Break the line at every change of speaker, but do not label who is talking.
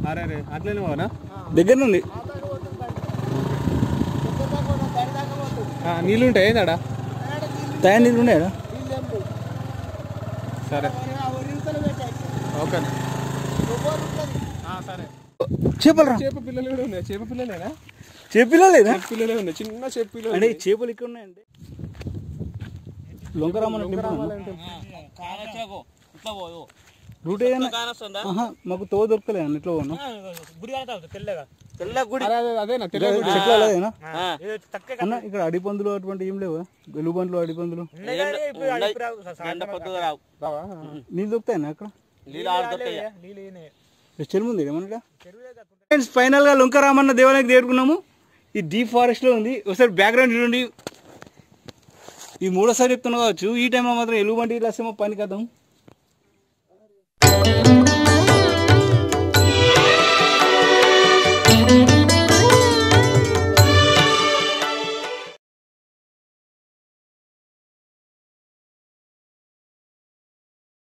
అరే అట్లనే పోనా
దగ్గర నుండి
నీళ్ళు ఉంటాయి ఏందాడా
తయారు నీళ్ళు ఉన్నాయా
సరే ఓకే సరే
చేపలు
చేప పిల్లలు కూడా ఉన్నాయి చేప పిల్లలేనా
చేపిల్లలేదా
పిల్లలే ఉన్నాయి చిన్న చేప పిల్లలు
అంటే చేపలు ఇక్కడ ఉన్నాయండి లొంకరామన్న రూట్ ఏదైనా మాకు తో దొరకలేదు అన్న ఇట్లా పోను అన్న ఇక్కడ అడిపందులు అటువంటి ఏం లేవా వెలుబండ్లు అడిపందులు నీళ్ళు దొరుకుతాయన్నా అక్కడ చెరువు ఉంది ఏమన్నా ఫ్రెండ్స్ ఫైనల్ గా లొంకరామన్న దేవాలయానికి చేరుకున్నాము ఈ డీప్ ఫారెస్ట్ లో ఉంది ఒకసారి బ్యాక్గ్రౌండ్ చూడండి ఈ మూడోసారి చెప్తున్నా కావచ్చు ఈ టైంలో మాత్రం ఎలుగుబంటి ఇట్లా పని కదాం